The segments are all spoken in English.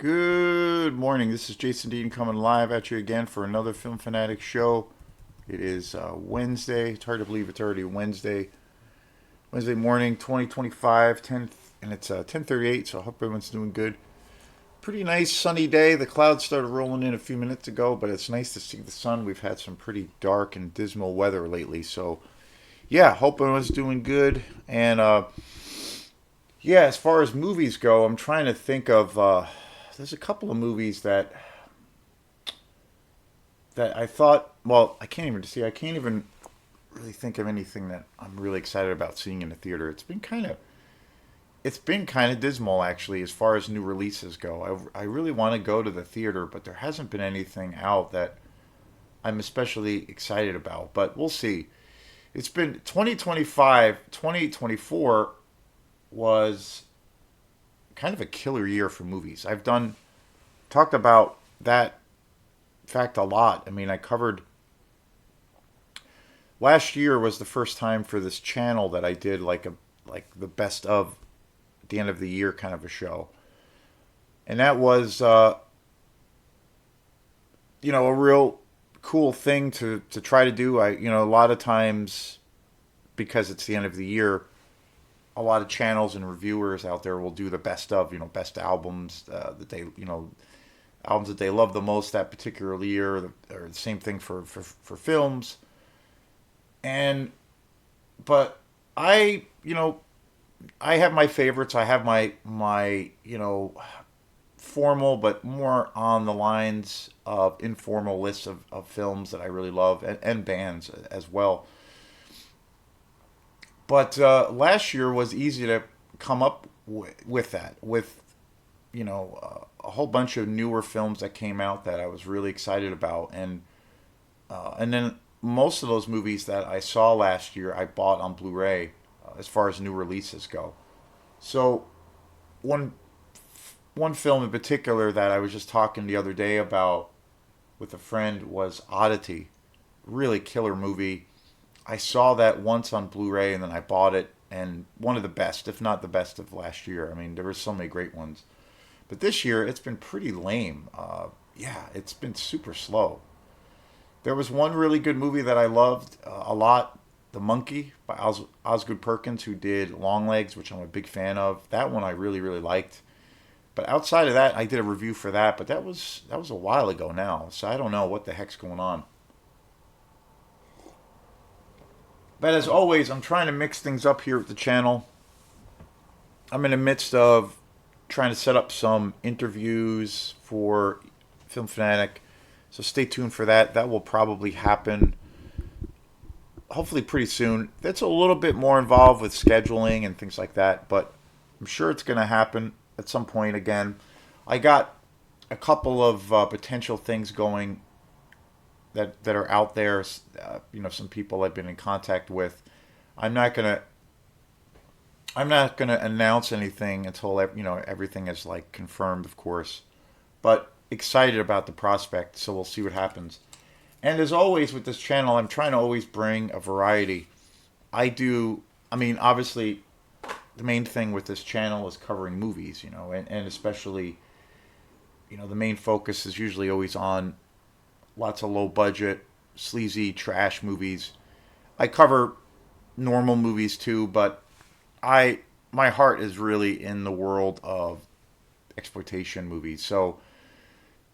Good morning. This is Jason Dean coming live at you again for another Film Fanatic show. It is Wednesday. It's hard to believe it's already Wednesday. Wednesday morning, 2025, 10, and it's 10:38. So I hope everyone's doing good. Pretty nice sunny day. The clouds started rolling in a few minutes ago, but it's nice to see the sun. We've had some pretty dark and dismal weather lately. So yeah, hope everyone's doing good. And yeah, as far as movies go, I'm trying to think of. There's a couple of movies that I thought. Well, I can't even see. I can't even really think of anything that I'm really excited about seeing in the theater. It's been kind of dismal actually as far as new releases go. I really want to go to the theater, but there hasn't been anything out that I'm especially excited about. But we'll see. It's been 2025, 2024 was kind of a killer year for movies. I've done talked about that fact a lot. I mean, I covered last year was the first time for this channel that I did like the best of at the end of the year kind of a show. And that was a real cool thing to try to do. A lot of times because it's the end of the year, a lot of channels and reviewers out there will do the best of, best albums that they, albums that they love the most that particular year, or the same thing for films. And but I, I have my favorites. I have my formal, but more on the lines of informal lists of films that I really love and bands as well. But last year was easy to come up with that, with a whole bunch of newer films that came out that I was really excited about, and then most of those movies that I saw last year I bought on Blu-ray as far as new releases go. So one one film in particular that I was just talking the other day about with a friend was Oddity. Really killer movie. I saw that once on Blu-ray and then I bought it, and one of the best, if not the best of last year. I mean, there were so many great ones. But this year, it's been pretty lame. Yeah, it's been super slow. There was one really good movie that I loved a lot, The Monkey by Osgood Perkins, who did Longlegs, which I'm a big fan of. That one I really, really liked. But outside of that, I did a review for that, but that was a while ago now, so I don't know what the heck's going on. But as always, I'm trying to mix things up here at the channel. I'm in the midst of trying to set up some interviews for Film Fanatic, so stay tuned for that. That will probably happen hopefully pretty soon. That's a little bit more involved with scheduling and things like that, but I'm sure it's going to happen at some point again. I got a couple of potential things going that are out there. Some people I've been in contact with. I'm not gonna I'm not gonna announce anything until everything is like confirmed, of course. But excited about the prospect, so we'll see what happens. And as always with this channel, I'm trying to always bring a variety. I do. I mean, obviously, the main thing with this channel is covering movies, and especially, the main focus is usually always on lots of low budget, sleazy trash movies. I cover normal movies too, but I my heart is really in the world of exploitation movies. So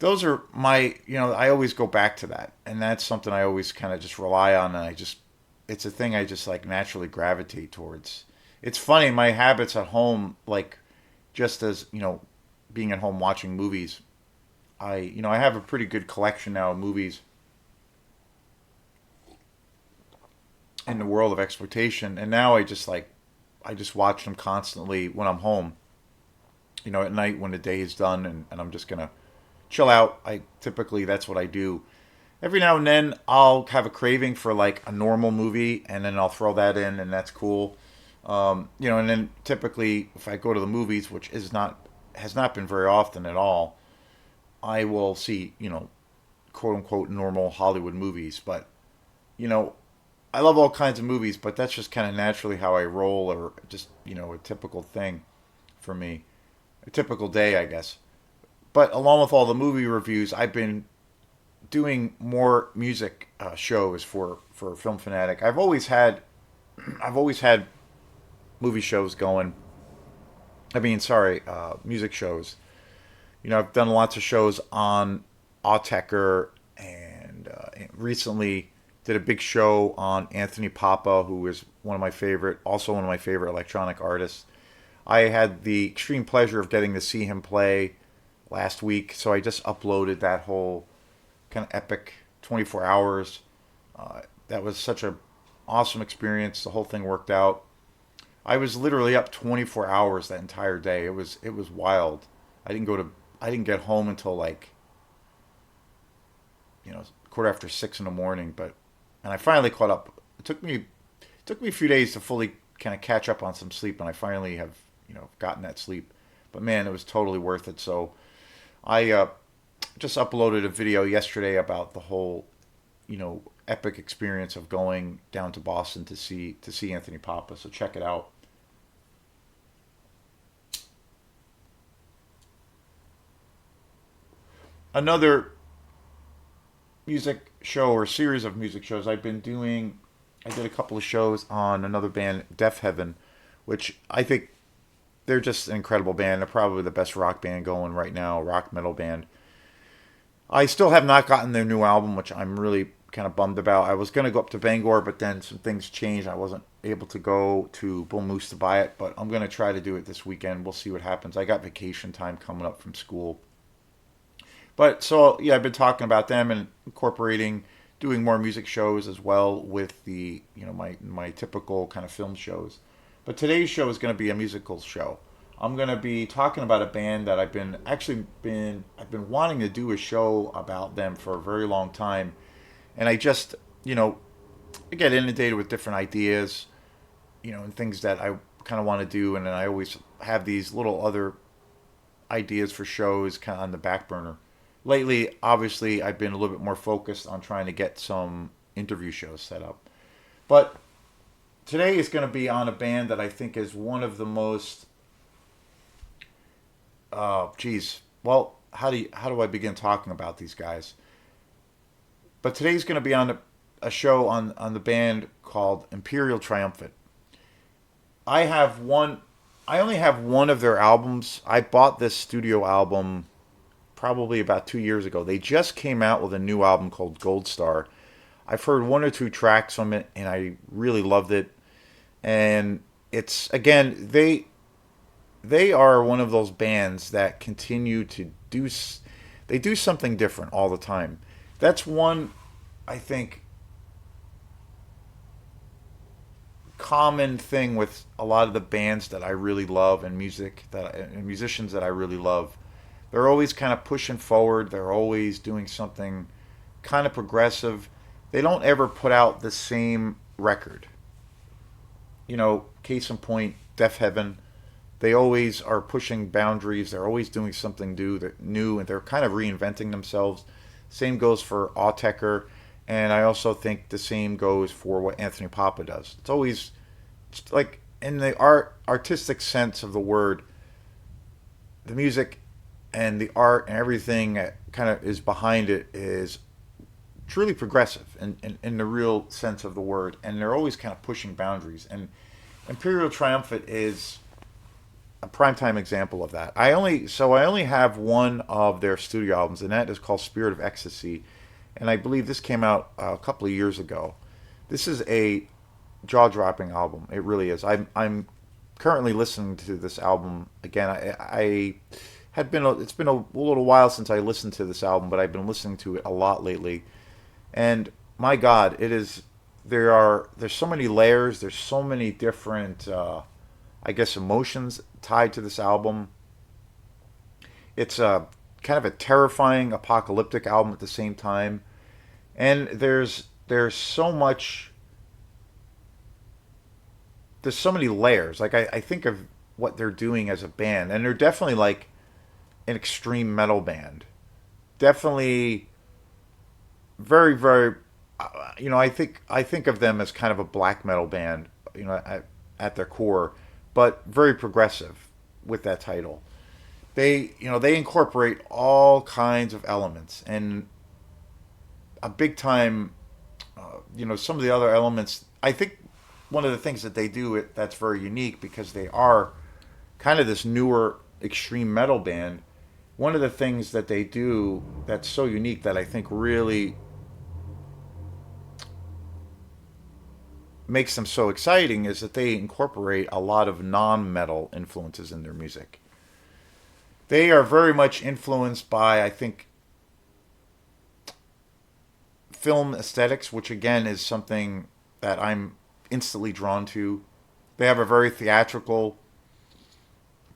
those are I always go back to that, and that's something I always kind of just rely on, and it's a thing I just like naturally gravitate towards. It's funny, my habits at home, like just as being at home watching movies. I have a pretty good collection now of movies in the world of exploitation, and now I just watch them constantly when I'm home. At night when the day is done, and I'm just gonna chill out. I typically that's what I do. Every now and then I'll have a craving for like a normal movie, and then I'll throw that in, and that's cool. And then typically if I go to the movies, which is not has not been very often at all, I will see quote unquote normal Hollywood movies. But you know I love all kinds of movies, but that's just kind of naturally how I roll, or just a typical thing for me, a typical day, I guess. but along with all the movie reviews, I've been doing more music shows for Film Fanatic. I've always had movie shows going. I mean, sorry, music shows. You know, I've done lots of shows on Autechre, and recently did a big show on Anthony Papa, who is also one of my favorite electronic artists. I had the extreme pleasure of getting to see him play last week, so I just uploaded that whole kind of epic 24 hours. That was such a awesome experience. The whole thing worked out. I was literally up 24 hours that entire day. It was wild. I didn't get home until like, quarter after 6 in the morning, and I finally caught up. It took me a few days to fully kind of catch up on some sleep, and I finally have, gotten that sleep. But man, it was totally worth it. So I just uploaded a video yesterday about the whole, epic experience of going down to Boston to see Anthony Papa. So check it out. Another music show or series of music shows I've been doing. I did a couple of shows on another band, Deaf Heaven, which I think they're just an incredible band. They're probably the best rock band going right now, rock metal band. I still have not gotten their new album, which I'm really kind of bummed about. I was going to go up to Bangor, but then some things changed. I wasn't able to go to Bull Moose to buy it, but I'm going to try to do it this weekend. We'll see what happens. I got vacation time coming up from school. But so, yeah, I've been talking about them and incorporating doing more music shows as well with the, my typical kind of film shows. But today's show is going to be a musical show. I'm going to be talking about a band that I've been wanting to do a show about them for a very long time. And I just, I get inundated with different ideas, and things that I kind of want to do. And then I always have these little other ideas for shows kind of on the back burner. Lately, obviously, I've been a little bit more focused on trying to get some interview shows set up. But today is going to be on a band that I think is one of the most, well, how do I begin talking about these guys? But today's going to be on a show on the band called Imperial Triumphant. I only have one of their albums. I bought this studio album probably about 2 years ago. They just came out with a new album called Gold Star. I've heard one or two tracks from it, and I really loved it. And it's, again, they are one of those bands that continue to they do something different all the time. That's one, I think, common thing with a lot of the bands that I really love and musicians that I really love. They're always kind of pushing forward. They're always doing something kind of progressive. They don't ever put out the same record. Case in point, Deaf Heaven. They always are pushing boundaries. They're always doing something new, and they're kind of reinventing themselves. Same goes for Autechre, and I also think the same goes for what Anthony Papa does. It's like in the artistic sense of the word, the music and the art and everything that kind of is behind it is truly progressive in the real sense of the word, and they're always kind of pushing boundaries. And Imperial Triumphant is a primetime example of that. I only have one of their studio albums, and that is called Spirit of Ecstasy, and I believe this came out a couple of years ago. This is a jaw-dropping album. It really is. I'm currently listening to this album again. It's been a little while since I listened to this album, but I've been listening to it a lot lately. And my God, there's so many layers, there's so many different emotions tied to this album. It's a kind of a terrifying apocalyptic album at the same time. And there's so many layers. Like I think of what they're doing as a band, and they're definitely like an extreme metal band. Definitely very, very, I think of them as kind of a black metal band, at their core, but very progressive with that title. they incorporate all kinds of elements, and a big time, some of the other elements. I think one of the things that they do that's very unique, because they are kind of this newer extreme metal band. One of the things that they do that's so unique, that I think really makes them so exciting, is that they incorporate a lot of non-metal influences in their music. They are very much influenced by, I think, film aesthetics, which again is something that I'm instantly drawn to. They have a very theatrical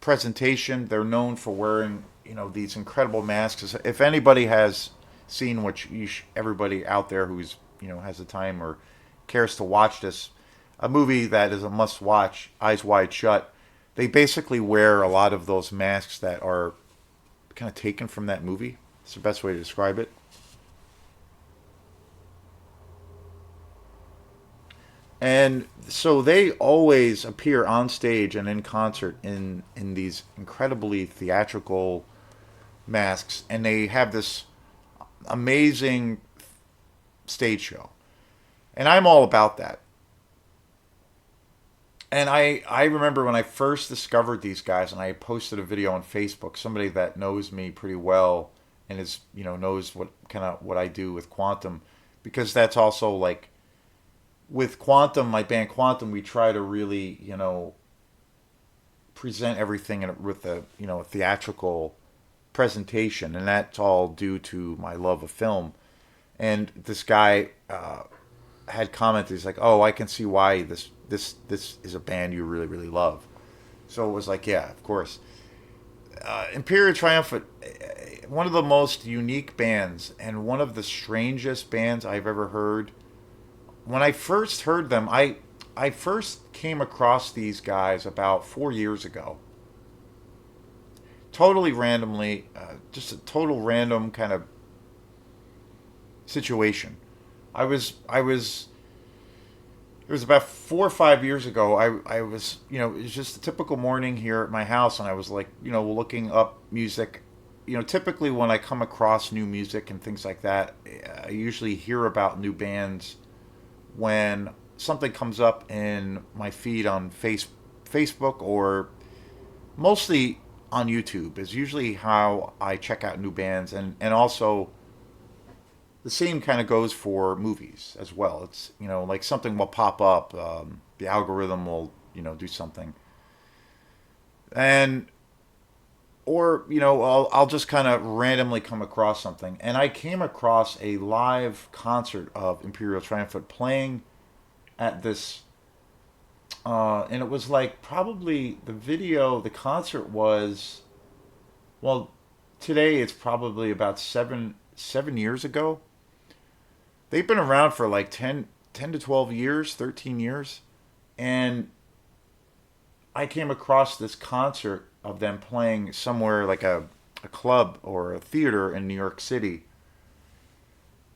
presentation. They're known for wearing, these incredible masks. If anybody has seen, which everybody out there who's, has the time or cares to watch this, a movie that is a must watch, Eyes Wide Shut, they basically wear a lot of those masks that are kind of taken from that movie. It's the best way to describe it. And so they always appear on stage and in concert in these incredibly theatrical masks, and they have this amazing stage show. And I'm all about that. And I remember when I first discovered these guys, and I posted a video on Facebook. Somebody that knows me pretty well and is, knows what I do with Quantum, because that's also like, with Quantum, my band Quantum, we try to really, present everything with a, theatrical presentation, and that's all due to my love of film. And this guy had commented, he's like, "Oh, I can see why this is a band you really really love." So it was like, yeah, of course. Imperial Triumphant, one of the most unique bands and one of the strangest bands I've ever heard. When I first heard them, I first came across these guys about 4 years ago. Totally randomly, just a total random kind of situation. I was it was about 4 or 5 years ago. I was, it was just a typical morning here at my house, and I was like, looking up music. Typically when I come across new music and things like that, I usually hear about new bands when something comes up in my feed on Facebook, or mostly on YouTube is usually how I check out new bands, and also the same kind of goes for movies as well. It's, like something will pop up, the algorithm will, do something, and or I'll just kind of randomly come across something, and I came across a live concert of Imperial Triumphant playing at this, and it was like, probably the concert was, well, today it's probably about 7 years ago. They've been around for like 10 to 12 years, 13 years, and I came across this concert of them playing somewhere like a club or a theater in New York City.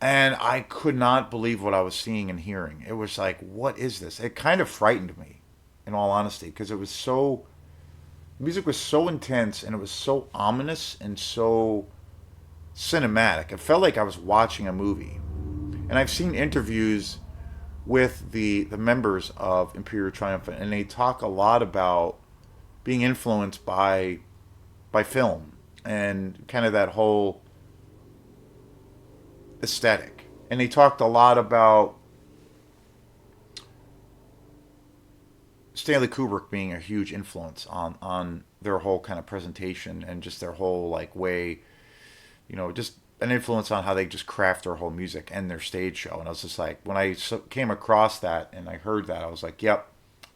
And I could not believe what I was seeing and hearing. It was like, what is this? It kind of frightened me, in all honesty, because music was so intense, and it was so ominous and so cinematic. It felt like I was watching a movie. And I've seen interviews with the members of Imperial Triumphant, and they talk a lot about being influenced by film and kind of that whole aesthetic. And they talked a lot about Stanley Kubrick being a huge influence on their whole kind of presentation, and just their whole like way, just an influence on how they just craft their whole music and their stage show. And I was just like, when I came across that and I heard that, I was like, yep,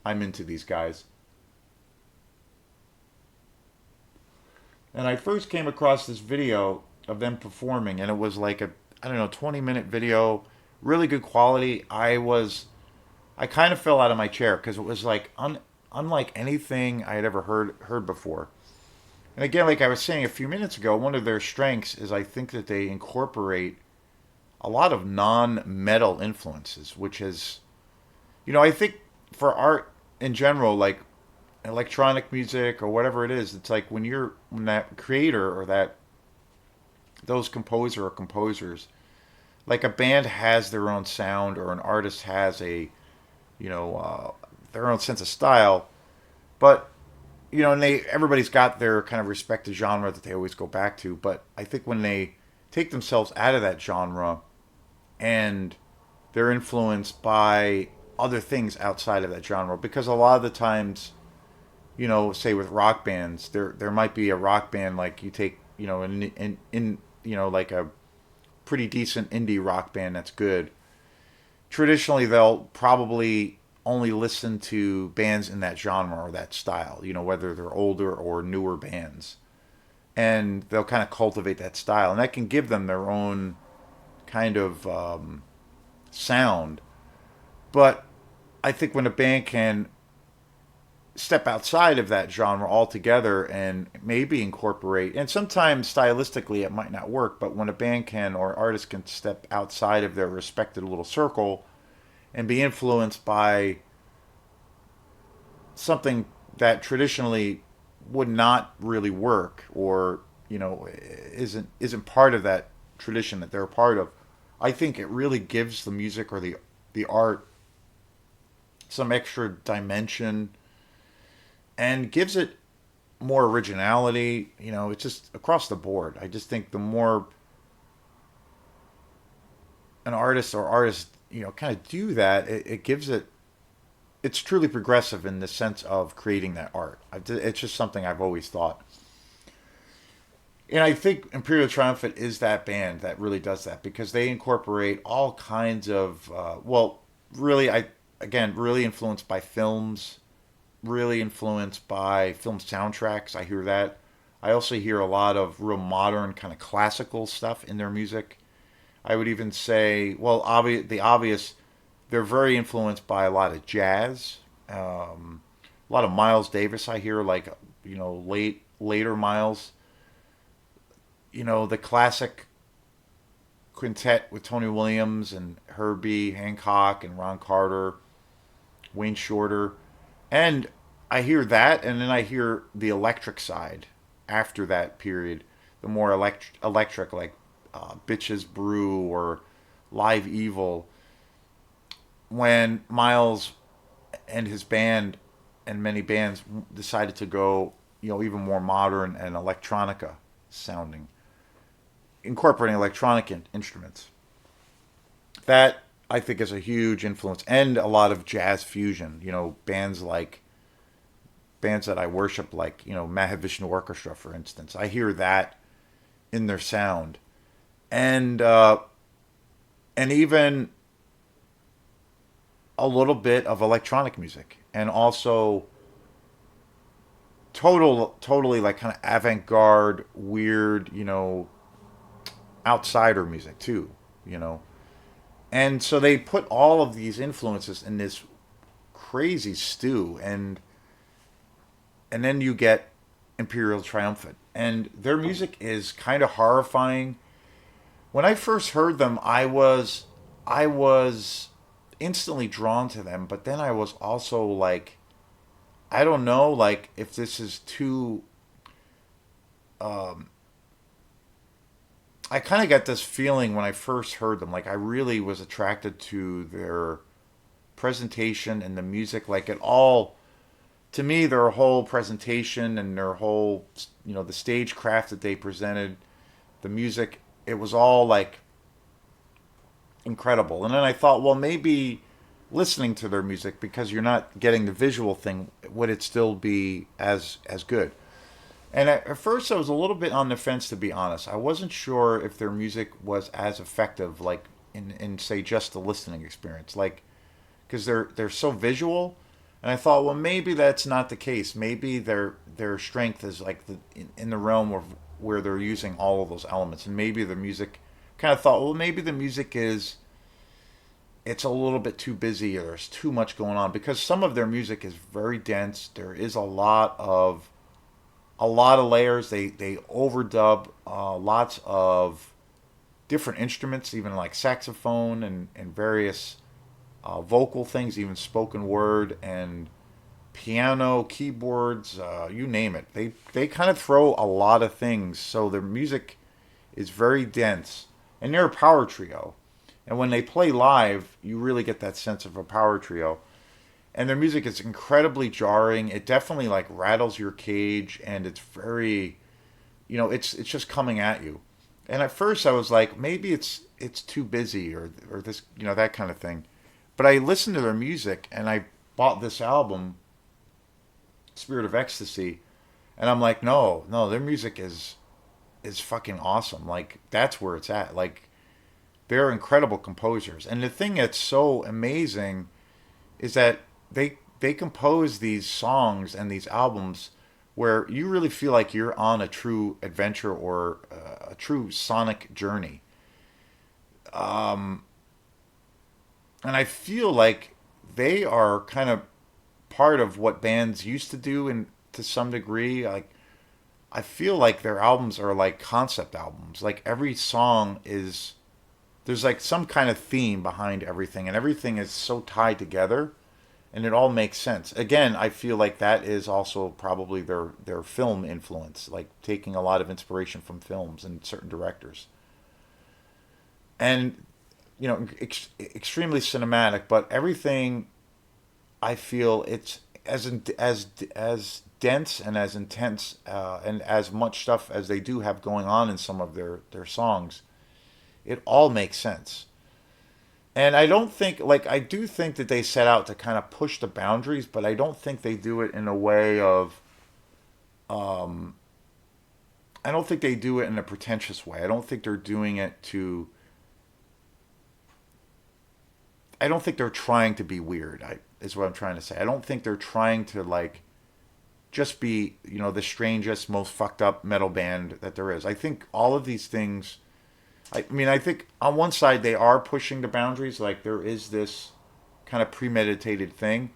I'm into these guys. And I first came across this video of them performing, and it was like a, I don't know, 20-minute video, really good quality. I kind of fell out of my chair, because it was like unlike anything I had ever heard before. And again, like I was saying a few minutes ago, one of their strengths is, I think, that they incorporate a lot of non-metal influences, which is, I think for art in general, like electronic music or whatever it is. It's like when that creator or that those composer or composers, like a band has their own sound or an artist has a you know their own sense of style, but and everybody's got their kind of respective genre that they always go back to. But I think when they take themselves out of that genre and they're influenced by other things outside of that genre, because a lot of the times, say with rock bands, there might be a rock band like you take, in like a pretty decent indie rock band that's good. Traditionally, they'll probably only listen to bands in that genre or that style, whether they're older or newer bands. And they'll kind of cultivate that style. And that can give them their own kind of sound. But I think when a band can step outside of that genre altogether and maybe incorporate, and sometimes stylistically it might not work, but when a band can or artist can step outside of their respected little circle and be influenced by something that traditionally would not really work or isn't part of that tradition that they're a part of, I think it really gives the music or the art some extra dimension and gives it more originality. It's just across the board. I just think the more an artist or artists, kind of do that, it gives it. It's truly progressive in the sense of creating that art. It's just something I've always thought, and I think Imperial Triumphant is that band that really does that because they incorporate all kinds of, really, really influenced by films, really influenced by film soundtracks. I hear that. I also hear a lot of real modern kind of classical stuff in their music. I would even say, the obvious, they're very influenced by a lot of jazz, a lot of Miles Davis. I hear like later Miles. The classic quintet with Tony Williams and Herbie Hancock and Ron Carter, Wayne Shorter. And I hear that, and then I hear the electric side after that period, the more electric, like Bitches Brew or Live Evil, when Miles and his band and many bands decided to go, even more modern and electronica sounding, incorporating electronic instruments. That I think is a huge influence, and a lot of jazz fusion. Bands that I worship, like Mahavishnu Orchestra, for instance. I hear that in their sound, and even a little bit of electronic music, and also totally like kind of avant-garde, weird, outsider music too. You know, and so they put all of these influences in this crazy stew, and then you get Imperial Triumphant. And their music is kind of horrifying. When I first heard them, I was instantly drawn to them, but then I was also like, I don't know, like if this is too. I kind of got this feeling when I first heard them, like I really was attracted to their presentation and the music, like it all. To me, their whole presentation and their whole, the stagecraft that they presented, the music, it was all like incredible. And then I thought, well, maybe listening to their music, because you're not getting the visual thing, would it still be as good? And at first, I was a little bit on the fence, to be honest. I wasn't sure if their music was as effective, like in say just the listening experience, like because they're so visual. And I thought, well, maybe that's not the case. Maybe their strength is like in the realm of where they're using all of those elements, and maybe the music. Kind of thought, well, maybe the music is it's a little bit too busy, or there's too much going on, because some of their music is very dense. There is a lot of layers. They overdub lots of different instruments, even like saxophone and various vocal things, even spoken word and piano, keyboards, you name it. They kind of throw a lot of things, so their music is very dense. And they're a power trio. And when they play live, you really get that sense of a power trio. And their music is incredibly jarring. It definitely like rattles your cage, and it's very, it's just coming at you. And at first I was like, maybe it's too busy or this, that kind of thing. But I listened to their music and I bought this album, Spirit of Ecstasy, and I'm like, no, no, their music is fucking awesome. Like that's where it's at. Like they're incredible composers. And the thing that's so amazing is that they compose these songs and these albums where you really feel like you're on a true adventure or a true sonic journey. And I feel like they are kind of part of what bands used to do, and to some degree, like I feel like their albums are like concept albums. Like every song is there's like some kind of theme behind everything, and everything is so tied together, and it all makes sense. Again, I feel like that is also probably their film influence, like taking a lot of inspiration from films and certain directors. And extremely cinematic, but everything I feel it's as dense and as intense and as much stuff as they do have going on in some of their songs. It all makes sense. And I don't think, like, I do think that they set out to kind of push the boundaries, but I don't think they do it in a way of, I don't think they do it in a pretentious way. I don't think they're doing it to, I don't think they're trying to be weird, is what I'm trying to say. I don't think they're trying to, like, just be, the strangest, most fucked up metal band that there is. I think all of these things, I mean, I think on one side they are pushing the boundaries, like there is this kind of premeditated thing,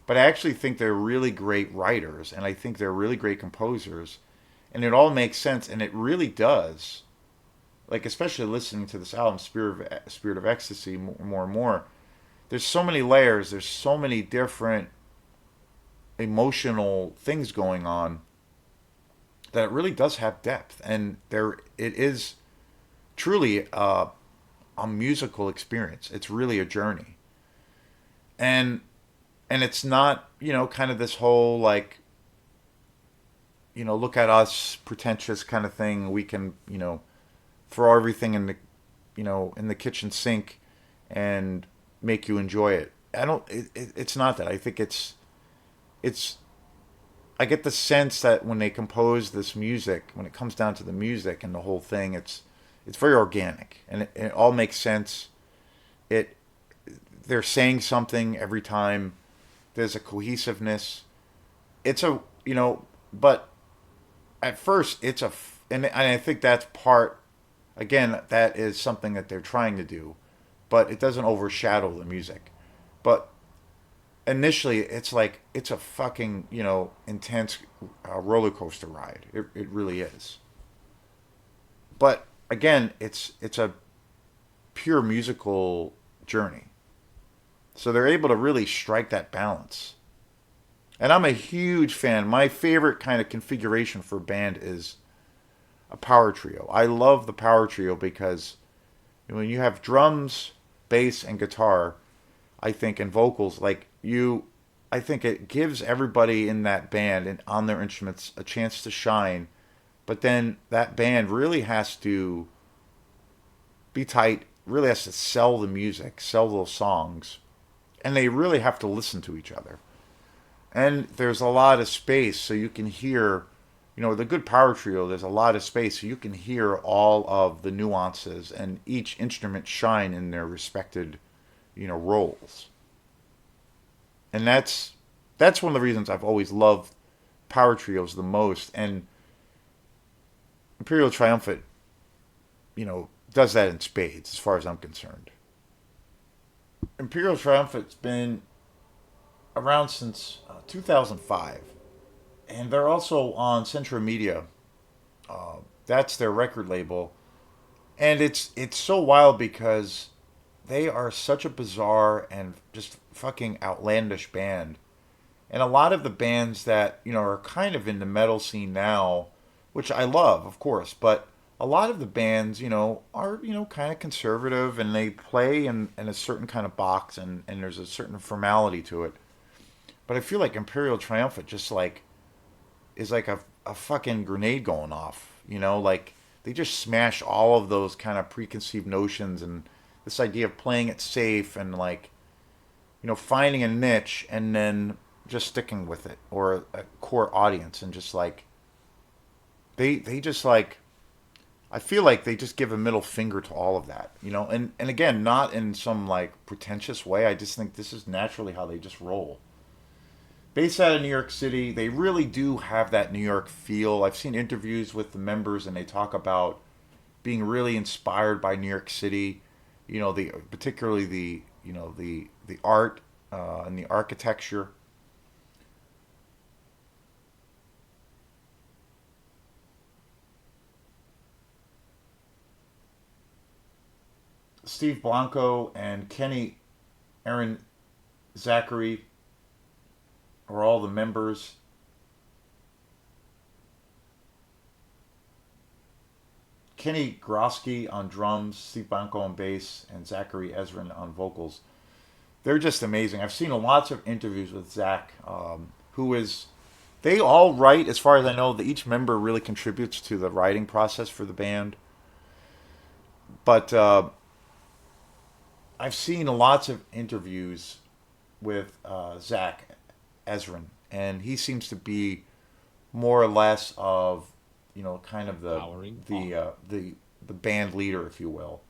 but I actually think they're really great writers, and I think they're really great composers, and it all makes sense, and it really does. Like especially listening to this album, Spirit of Ecstasy, more and more. There's so many layers. There's so many different emotional things going on that it really does have depth, and there it is truly a musical experience. It's really a journey, and it's not kind of this whole like look at us pretentious kind of thing. We can throw everything in the in the kitchen sink and make you enjoy it. I don't. It's not that. I think it's. I get the sense that when they compose this music, when it comes down to the music and the whole thing, it's very organic, and it all makes sense. It they're saying something every time. There's a cohesiveness. It's a but at first it's and I think that's part. Again, that is something that they're trying to do, but it doesn't overshadow the music. But initially, it's like it's a fucking intense roller coaster ride. It really is. But again, it's a pure musical journey. So they're able to really strike that balance. And I'm a huge fan. My favorite kind of configuration for a band is a power trio. I love the power trio because when you have drums, bass, and guitar, I think, and vocals, I think it gives everybody in that band and on their instruments a chance to shine. But then that band really has to be tight, really has to sell the music, sell those songs, and they really have to listen to each other. And there's a lot of space, so you can hear, the good power trio, there's a lot of space, so you can hear all of the nuances and each instrument shine in their respected, roles. And that's one of the reasons I've always loved power trios the most. And Imperial Triumphant, does that in spades, as far as I'm concerned. Imperial Triumphant's been around since 2005, and they're also on Central Media. That's their record label, and it's so wild because they are such a bizarre and just fucking outlandish band. And a lot of the bands that, are kind of in the metal scene now, which I love, of course, but a lot of the bands, are, kind of conservative and they play in a certain kind of box and there's a certain formality to it. But I feel like Imperial Triumphant just like is like a fucking grenade going off, like they just smash all of those kind of preconceived notions and this idea of playing it safe and like, finding a niche and then just sticking with it or a core audience and just like they just like I feel like they just give a middle finger to all of that, and again, not in some like pretentious way. I just think this is naturally how they just roll. Based out of New York City, they really do have that New York feel. I've seen interviews with the members and they talk about being really inspired by New York City, the particularly the art and the architecture. Steve Blanco and Kenny Aaron Zachary are all the members. Kenny Grosky on drums, Steve Blanco on bass, and Zachary Ezrin on vocals. They're just amazing. I've seen lots of interviews with Zach, who is. They all write, as far as I know, that each member really contributes to the writing process for the band. But I've seen lots of interviews with Zach Ezrin, and he seems to be more or less of, kind of Powering the band leader, if you will.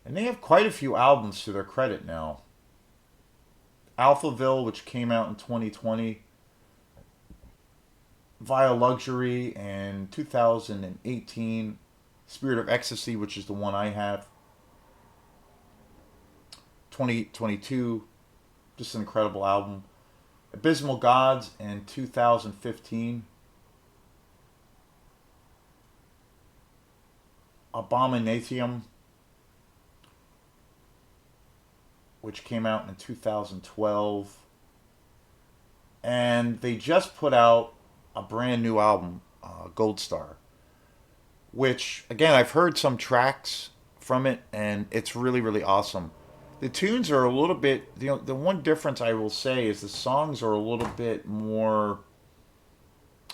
And they have quite a few albums to their credit now. Alphaville, which came out in 2020, Via Luxury in 2018, Spirit of Ecstasy, which is the one I have, 2022, just an incredible album. Abysmal Gods in 2015, Abominatium, which came out in 2012. And they just put out a brand new album, Gold Star, which, again, I've heard some tracks from it, and it's really, really awesome. The tunes are a little bit, the one difference I will say is the songs are a little bit more,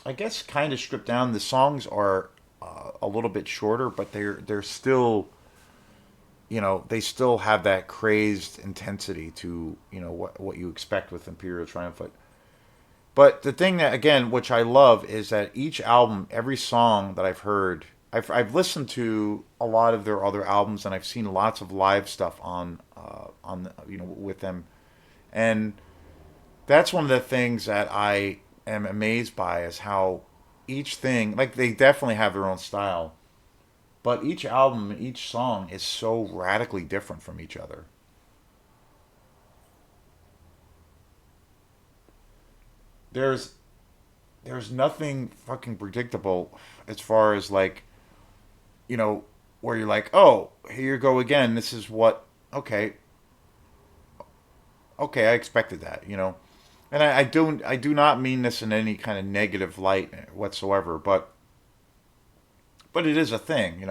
I guess, kind of stripped down. The songs are a little bit shorter, but they're still, they still have that crazed intensity to, what you expect with Imperial Triumphant. But the thing that, again, which I love is that each album, every song that I've heard, I've listened to a lot of their other albums and I've seen lots of live stuff with them, and that's one of the things that I am amazed by is how each thing, like they definitely have their own style, but each album and each song is so radically different from each other. There's there's nothing fucking predictable as far as like, where you're like, oh, here you go again. This is what, okay, okay, I expected that, And I do not mean this in any kind of negative light whatsoever, but it is a thing,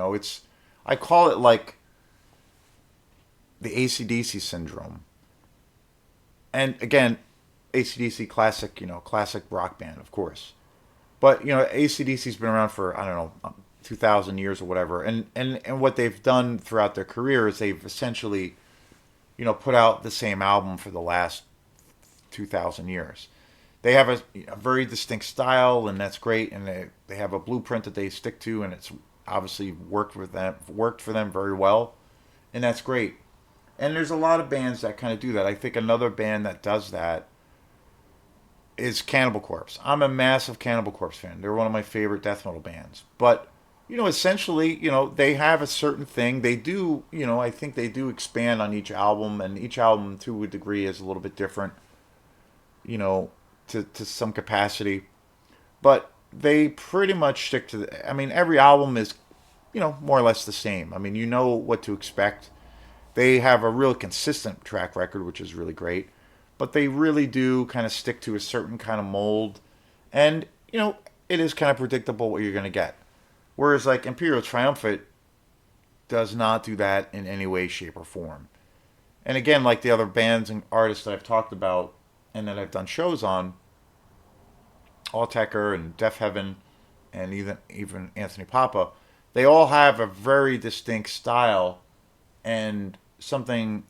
I call it like the ACDC syndrome. And again, ACDC classic, classic rock band, of course. But ACDC's been around for, I don't know, 2,000 years or whatever, and what they've done throughout their career is they've essentially, put out the same album for the last 2,000 years. They have a very distinct style, and that's great, and they have a blueprint that they stick to, and it's obviously worked for them very well, and that's great. And there's a lot of bands that kind of do that. I think another band that does that is Cannibal Corpse. I'm a massive Cannibal Corpse fan. They're one of my favorite death metal bands. But, essentially, they have a certain thing. They do, I think they do expand on each album, and each album, to a degree, is a little bit different, to some capacity. But they pretty much stick to I mean, every album is, more or less the same. I mean, you know what to expect. They have a real consistent track record, which is really great. but they really do kind of stick to a certain kind of mold, and it is kind of predictable what you're going to get. Whereas like Imperial Triumphant does not do that in any way, shape, or form. And again, like the other bands and artists that I've talked about and that I've done shows on, Alltecker and Deaf Heaven, and even Anthony Papa, they all have a very distinct style and something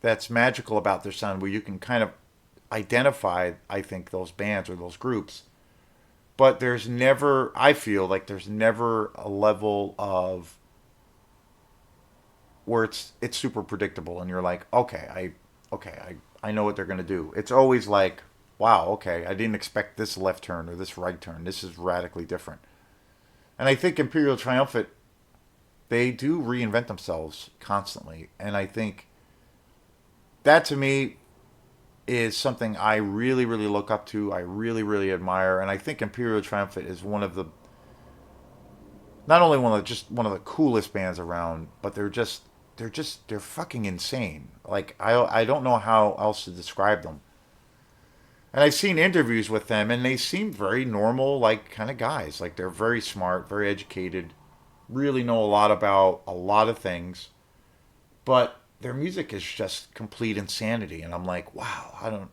that's magical about their sound, where you can kind of identify, I think, those bands or those groups. But there's never, I feel like there's never a level of where it's super predictable and you're like, I know what they're gonna do. It's always like, wow, okay, I didn't expect this left turn or this right turn. This is radically different. And I think Imperial Triumphant, they do reinvent themselves constantly, and I think that to me is something I really, really look up to. I really, really admire, and I think Imperial Triumphant is one of the not only one of the coolest bands around, but they're fucking insane. Like I don't know how else to describe them. And I've seen interviews with them, and they seem very normal, like kind of guys. Like they're very smart, very educated, really know a lot about a lot of things, but their music is just complete insanity. And I'm like, wow, I don't.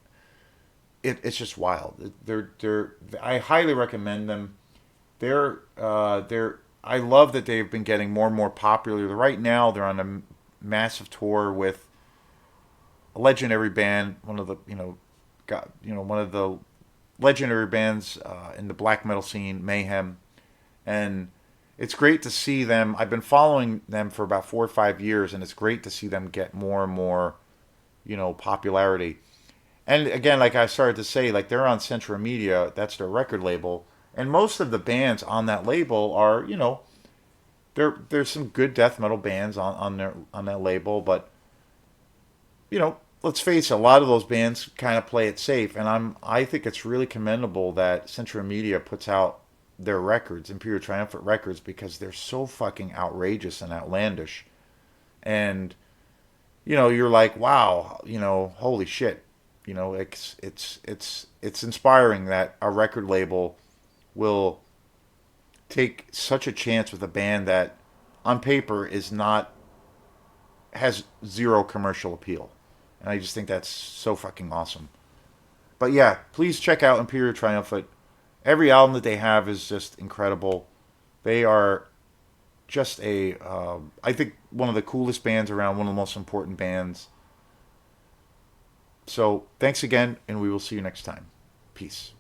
It's just wild. They're. I highly recommend them. They're. I love that they've been getting more and more popular. Right now, they're on a massive tour with a legendary band, one of the one of the legendary bands in the black metal scene, Mayhem, and it's great to see them. I've been following them for about 4 or 5 years, and it's great to see them get more and more, popularity. And again, like I started to say, like they're on Central Media, that's their record label, and most of the bands on that label are, there's some good death metal bands on that label, but let's face it, a lot of those bands kind of play it safe, and I think it's really commendable that Central Media puts out their records, Imperial Triumphant records, because they're so fucking outrageous and outlandish, and you're like, wow, holy shit, it's inspiring that a record label will take such a chance with a band that on paper is not has zero commercial appeal. And I just think that's so fucking awesome. But yeah, please check out Imperial Triumphant. Every album that they have is just incredible. They are just I think, one of the coolest bands around, one of the most important bands. So thanks again, and we will see you next time. Peace.